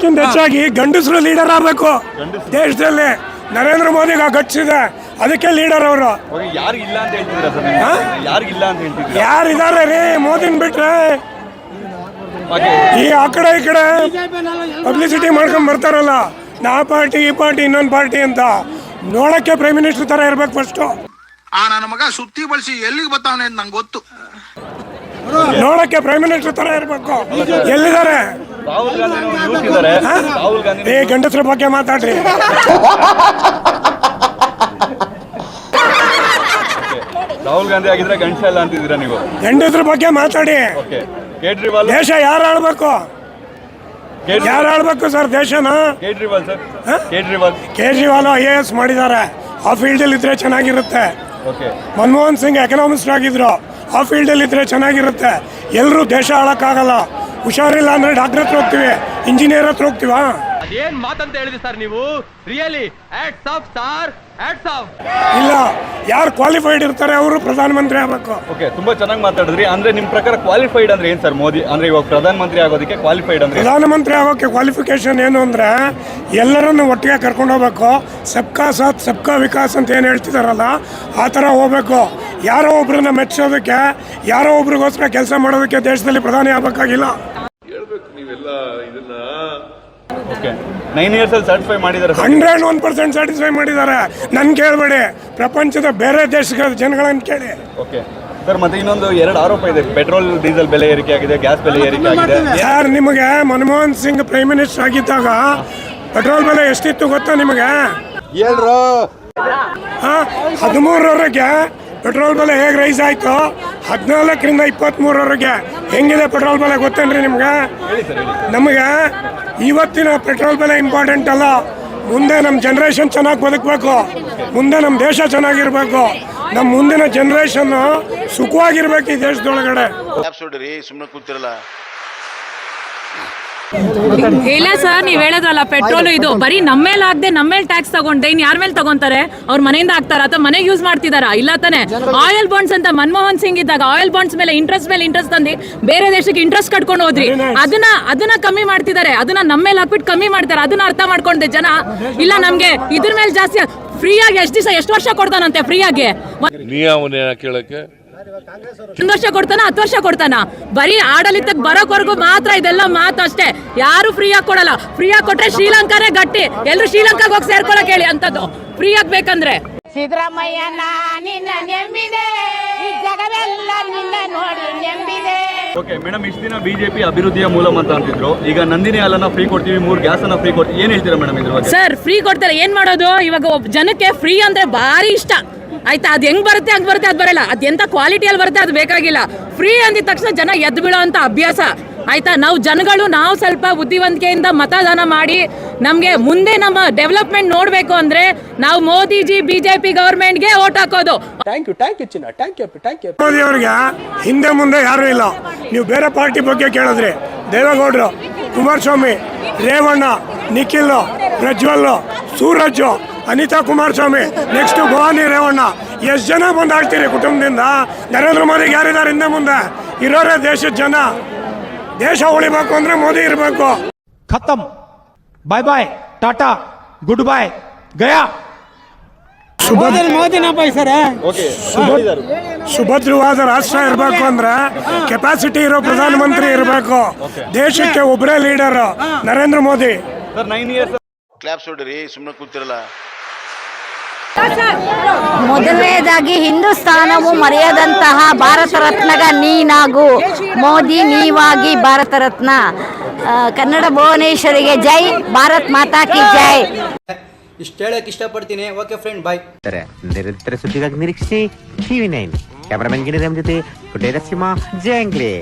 ಎಲ್ಲದಕ್ಕಿಂತ ಹೆಚ್ಚಾಗಿ ಗಂಡಸರು ಲೀಡರ್ ಆಗಬೇಕು ದೇಶದಲ್ಲಿ. ನರೇಂದ್ರ ಮೋದಿಗೆ ಗಟ್ಸಿದೆ, ಅದಕ್ಕೆ ಲೀಡರ್ ಅವರು. ಯಾರಿದ್ದಾರೆ ರೀ ಮೋದಿನ ಬಿಟ್ರೆ? ಆ ಕಡೆ ಈ ಕಡೆ ಪಬ್ಲಿಸಿಟಿ ಮಾಡ್ಕೊಂಡ್ ಬರ್ತಾರಲ್ಲ, ನಾ ಪಾರ್ಟಿ ಈ ಪಾರ್ಟಿ ಇನ್ನೊಂದು ಪಾರ್ಟಿ ಅಂತ. ನೋಡಕ್ಕೆ ಪ್ರೈಮ್ ಮಿನಿಸ್ಟರ್ ತರ ಇರ್ಬೇಕು ಫಸ್ಟ್. ನನ್ನ ಮಗ ಸುತ್ತಿ ಬಳಸಿ ಎಲ್ಲಿಗೆ ಬರ್ತಾವನೆ ಅಂತ ನಂಗೆ ಗೊತ್ತು. ನೋಡಕ್ಕೆ ಪ್ರೈಮ್ ಮಿನಿಸ್ಟರ್ ತರ ಇರ್ಬೇಕು. ಎಲ್ಲಿದ್ದಾರೆ? ಏ ಗಂಡಸ್ರ ಬಗ್ಗೆ ಮಾತಾಡ್ರಿ. ರಾಹುಲ್ ಗಾಂಧಿ ಆಗಿದ್ರೆ ಗಂಡಸ ಎಲ್ಲ ಅಂತಿದ್ದೀರಾ ನೀವು? ಗಂಡಸ್ರ ಬಗ್ಗೆ ಮಾತಾಡಿ. ಕೇಜ್ರಿವಾಲ್ ದೇಶ ಯಾರು ಆಳ್ಬೇಕು? ಯಾರು ಆಳ್ಬೇಕು ಸರ್ ದೇಶನ? ಕೇಜ್ರಿವಾಲ್ ಸರ್, ಕೇಜ್ರಿವಾಲ್ IAS ಮಾಡಿದ್ದಾರೆ. ಆ ಫೀಲ್ಡ್ ಅಲ್ಲಿ ಇದ್ರೆ ಚೆನ್ನಾಗಿರುತ್ತೆ. ಮನಮೋಹನ್ ಸಿಂಗ್ ಎಕನಾಮಿಸ್ಟ್ ಆಗಿದ್ರು, ಆ ಫೀಲ್ಡ್ ಅಲ್ಲಿ ಇದ್ರೆ ಚೆನ್ನಾಗಿರುತ್ತೆ. ಎಲ್ಲರೂ ದೇಶ ಆಳಕ್ಕಾಗಲ್ಲ. ಹುಷಾರಿಲ್ಲ ಅಂದ್ರೆ ಡಾಕ್ಟರ್ ಹತ್ರ ಹೋಗ್ತೀವಿ, ಇಂಜಿನಿಯರ್ ಹತ್ರ ಹೋಗ್ತೀವಾ? ಏನ್ ಮಾತಂತ ಹೇಳಿದ್ರಿ ಸರ್ ನೀವು? Really hats off sir, hats off. ಇಲ್ಲ, ಯಾರು ಕ್ವಾಲಿಫೈಡ್ ಇರ್ತಾರೆ ಅವರು ಪ್ರಧಾನಮಂತ್ರಿ ಆಗಬೇಕು. ಓಕೆ, ತುಂಬಾ ಚೆನ್ನಾಗಿ ಮಾತಾಡಿದ್ರಿ. ಅಂದ್ರೆ ನಿಮ್ ಪ್ರಕಾರ ಕ್ವಾಲಿಫೈಡ್ ಅಂದ್ರೆ ಏನ್ ಸರ್? ಮೋದಿ ಅಂದ್ರೆ ಇವಾಗ ಪ್ರಧಾನಮಂತ್ರಿ ಆಗೋದಕ್ಕೆ ಕ್ವಾಲಿಫೈಡ್ ಅಂದ್ರೆ? ಪ್ರಧಾನಮಂತ್ರಿ ಆಗೋಕೆ ಕ್ವಾಲಿಫಿಕೇಶನ್ ಏನು ಅಂದ್ರೆ ಎಲ್ಲರನ್ನು ಒಟ್ಟಿಗೆ ಕರ್ಕೊಂಡು ಹೋಗ್ಬೇಕು. ಸಬ್ಕಾ ಸಾಥ್ ಸಬ್ಕಾ ವಿಕಾಸ್ ಅಂತ ಏನು ಹೇಳ್ತಿದಾರಲ್ಲ, ಆ ಥರ ಹೋಗ್ಬೇಕು. ಯಾರೋ ಒಬ್ರನ್ನ ಮೆಚ್ಚೋದಕ್ಕೆ, ಯಾರೋ ಒಬ್ರಿಗೋಸ್ಕರ ಕೆಲಸ ಮಾಡೋದಕ್ಕೆ ದೇಶದಲ್ಲಿ ಪ್ರಧಾನಿ ಆಗಬೇಕಾಗಿಲ್ಲ. ಹೇಳ್ಬೇಕು ನೀವೆಲ್ಲ ಇದನ್ನ. 9 years ಅಲ್ಲಿ ಸರ್ಟಿಫೈ ಮಾಡಿದ್ದಾರೆ. 101% ಸ್ಯಾಟಿಸ್ಫೈ ಮಾಡಿದ್ದಾರೆ. ನನ್ ಕೇಳಬೇಡಿ, ಪ್ರಪಂಚದ ಬೇರೆ ದೇಶಗಳ ಜನಗಳನ್ನ ಕೇಳಿ. ಓಕೆ ಸರ್, ಮತ್ತೆ ಇನ್ನೊಂದು 2 ಆರೋಪ ಇದೆ. ಪೆಟ್ರೋಲ್ ಡೀಸೆಲ್ ಬೆಲೆ ಏರಿಕೆ ಆಗಿದೆ, ಗ್ಯಾಸ್ ಬೆಲೆ ಏರಿಕೆ ಆಗಿದೆ. ಸರ್, ನಿಮಗೆ ಮನಮೋಹನ್ ಸಿಂಗ್ ಪ್ರೈಮ್ ಮಿನಿಸ್ಟರ್ ಆಗಿದ್ದಾಗ ಪೆಟ್ರೋಲ್ ಬೆಲೆ ಎಷ್ಟಿತ್ತು ಗೊತ್ತಾ ನಿಮಗೆ? 13ರವರೆಗೆ ಪೆಟ್ರೋಲ್ ಬೆಲೆ ಹೇಗೆ ರೈಸ್ ಆಯ್ತು, 14ರಿಂದ 23ರವರೆಗೆ ಹೆಂಗಿದೆ ಪೆಟ್ರೋಲ್ ಬೆಲೆ ಗೊತ್ತೇನ್ರಿ ನಿಮ್ಗೆ? ನಮಗೆ ಇವತ್ತಿನ ಪೆಟ್ರೋಲ್ ಬೆಲೆ ಇಂಪಾರ್ಟೆಂಟ್ ಅಲ್ಲ. ಮುಂದೆ ನಮ್ಮ ಜನರೇಷನ್ ಚೆನ್ನಾಗಿ ಬದುಕಬೇಕು, ಮುಂದೆ ನಮ್ಮ ದೇಶ ಚೆನ್ನಾಗಿರ್ಬೇಕು, ನಮ್ಮ ಮುಂದಿನ ಜನರೇಷನ್ ಸುಖವಾಗಿರ್ಬೇಕು ಈ ದೇಶದೊಳಗಡೆ. ಸುಮ್ಮನೆ ಕೂತಿರಲ್ಲ. ಇಲ್ಲ ಸರ್, ನೀವ್ ಹೇಳೋದ್ರಲ್ಲ ಪೆಟ್ರೋಲ್ ಇದು ಬರೀ ನಮ್ಮೇಲೆ ಆಗದೆ ನಮ್ಮೇಲೆ ಟ್ಯಾಕ್ಸ್ ತಗೊಂಡೆ ಇನ್ ಯಾರ ಮೇಲೆ ತಗೊಂತಾರೆ? ಅವ್ರ ಮನೆಯಿಂದ ಹಾಕ್ತಾರ ಅಥವಾ ಮನೆಗೆ ಯೂಸ್ ಮಾಡ್ತಿದಾರ? ಇಲ್ಲ ತಾನೆ. ಆಯಿಲ್ ಬಾಂಡ್ಸ್ ಅಂತ ಮನಮೋಹನ್ ಸಿಂಗ್ ಇದ್ದಾಗ ಆಯಿಲ್ ಬಾಂಡ್ಸ್ ಮೇಲೆ ಇಂಟ್ರೆಸ್ಟ್ ತಂದು ಬೇರೆ ದೇಶಕ್ಕೆ ಇಂಟ್ರೆಸ್ಟ್ ಕಟ್ಕೊಂಡು ಹೋದ್ರಿ. ಅದನ್ನ ಕಮ್ಮಿ ಮಾಡ್ತಿದ್ದಾರೆ. ಅದನ್ನ ನಮ್ಮ ಮೇಲೆ ಹಾಕ್ಬಿಟ್ಟು ಕಮ್ಮಿ ಮಾಡ್ತಾರೆ. ಅದನ್ನ ಅರ್ಥ ಮಾಡ್ಕೊಂಡೆ ಜನ. ಇಲ್ಲ ನಮ್ಗೆ ಇದ್ರ ಮೇಲೆ ಜಾಸ್ತಿ ಫ್ರೀಯಾಗಿ ಎಷ್ಟು ವರ್ಷ ಕೊಡ್ತಾನಂತೆ? ಫ್ರೀಯಾಗಿ ಕೇಳಕ್ಕೆ 1 ವರ್ಷ ಕೊಡ್ತಾನ, 10 ವರ್ಷ ಕೊಡ್ತಾನ? ಬರೀ ಆಡಳಿತಕ್ಕೆ ಬರೋವರೆಗೂ ಮಾತ್ರ ಇದೆಲ್ಲ ಮಾತು ಅಷ್ಟೇ. ಯಾರು ಫ್ರೀಯಾಗಿ ಕೊಡಲ್ಲ. ಫ್ರೀಯಾಗಿ ಕೊಟ್ರೆ ಶ್ರೀಲಂಕಾನೇ ಗಟ್ಟಿ. ಎಲ್ಲರೂ ಶ್ರೀಲಂಕಾಗ ಹೋಗಿ ಸೇರ್ಕೊಳಕ್ ಹೇಳಿ ಅಂತದ್ದು ಫ್ರೀ ಆಗ್ಬೇಕಂದ್ರೆ. ಸಿದ್ದರಾಮಯ್ಯ ನಿನ್ನ ನೆಂಬಿದೆ, ಜಗವೆಲ್ಲ ನಿನ್ನ ನೋಡಿ ನೆಂಬಿದೆ. ಓಕೆ ಮೇಡಮ್, ಇಷ್ಟು ದಿನ ಬಿಜೆಪಿ ಅಭಿವೃದ್ಧಿಯ ಮೂಲಂ ಅಂತ ಅಂತಿದ್ರು. ಈಗ ನಂದಿನಿ ಹಾಲನ್ನ ಫ್ರೀ ಕೊಡ್ತೀವಿ, 3 ಗ್ಯಾಸ್ ಅನ್ನ ಫ್ರೀ ಕೊಡ್ತೀವಿ. ಏನ್ ಹೇಳ್ತೀರಾ ಮೇಡಮ್ ಇದ್ರ ಬಗ್ಗೆ? ಸರ್, ಫ್ರೀ ಕೊಡ್ತಾರೆ, ಏನ್ ಮಾಡೋದು? ಇವಾಗ ಜನಕ್ಕೆ ಫ್ರೀ ಅಂದ್ರೆ ಭಾರಿ ಇಷ್ಟ ಆಯ್ತಾ. ಅದ್ ಹೆಂಗ್ ಬರುತ್ತೆ ಹಂಗ್ ಬರುತ್ತೆ, ಅದ್ ಬರಲ್ಲ. ಅದ್ ಎಂತ ಕ್ವಾಲಿಟಿಯಲ್ಲಿ ಬರುತ್ತೆ ಅದು ಬೇಕಾಗಿಲ್ಲ. ಫ್ರೀ ಅಂದಿದ ತಕ್ಷಣ ಜನ ಎದ್ದು ಬೀಳೋ ಅಂತ ಅಭ್ಯಾಸ ಆಯ್ತಾ. ನಾವು ಸ್ವಲ್ಪ ಬುದ್ಧಿವಂತಿಕೆಯಿಂದ ಮತದಾನ ಮಾಡಿ ನಮ್ಗೆ ಮುಂದೆ ನಮ್ಮ ಡೆವಲಪ್ಮೆಂಟ್ ನೋಡ್ಬೇಕು ಅಂದ್ರೆ ನಾವು ಮೋದಿಜಿ ಬಿಜೆಪಿ ಗವರ್ಮೆಂಟ್ಗೆ ವೋಟ್ ಹಾಕೋದು. Thank you. ಮೋದಿ ಅವರಿಗೆ ಹಿಂದೆ ಮುಂದೆ ಯಾರು ಇಲ್ಲ. ನೀವು ಬೇರೆ ಪಾರ್ಟಿ ಬಗ್ಗೆ ಕೇಳಿದ್ರಿ, ದೇವೇಗೌಡರು, ಕುಮಾರಸ್ವಾಮಿ, ರೇವಣ್ಣ, ನಿಖಿಲ್, ಪ್ರಜ್ವಲ್, ಸೂರಜ್, ಅನಿತಾ ಕುಮಾರಸ್ವಾಮಿ, ನೆಕ್ಸ್ಟ್ ಭವಾನಿ ರೇವಣ್ಣ. ಎಷ್ಟು ಜನ ಬಂದಾಗ್ತೀರಿ ಕುಟುಂಬದಿಂದ? ನರೇಂದ್ರ ಮೋದಿಗೆ ಯಾರಿದ್ದಾರೆ ಹಿಂದೆ ಮುಂದೆ? ಇರೋರೇ ದೇಶದ ಜನ. ದೇಶ ಉಳಿಬೇಕು ಅಂದ್ರೆ ಮೋದಿ ಇರಬೇಕು. ಖತಮ್. ಬಾಯ್ ಬಾಯ್, ಟಾಟಾ, ಗುಡ್ ಬಾಯ್, ಗಯಾ. ಸುಭದ್ರವಾದ ರಾಷ್ಟ್ರ ಇರಬೇಕು ಅಂದ್ರೆ ಕೆಪಾಸಿಟಿ ಇರೋ ಪ್ರಧಾನಮಂತ್ರಿ ಇರಬೇಕು. ದೇಶಕ್ಕೆ ಒಬ್ಬರೇ ಲೀಡರ್ ನರೇಂದ್ರ ಮೋದಿ. ಕ್ಲಾಪ್ಸ್ ಹೊಡ್ರಿ, ಸುಮ್ಮನೆ ಕೂತಿರಲ್ಲ. ಮೊದಲನೇದಾಗಿ ಹಿಂದೂಸ್ತಾನವು ಮರೆಯದಂತಹ ಭಾರತ ರತ್ನಗ ನೀನಾಗು. ಮೋದಿ ನೀವಾಗಿ ಭಾರತ ರತ್ನ. ಕನ್ನಡ ಭುವನೇಶ್ವರಿಗೆ ಜೈ, ಭಾರತ್ ಮಾತಾ ಕಿ ಜೈ. ಇಷ್ಟು ಹೇಳಕ್ ಇಷ್ಟಪಡ್ತೀನಿ. ಓಕೆ ಫ್ರೆಂಡ್, ಬಾಯ್. ನಿರಂತರ ಸುದ್ದಿಗಾಗಿ ನಿರೀಕ್ಷಿಸಿ TV9. ಕ್ಯಾಮರಾಮನ್ ಗಿರಿರಾಮ್ ಜೊತೆ ಕುಟೇರ ಸಿಂಹ, ಜಯಂಗ್ಲಿ.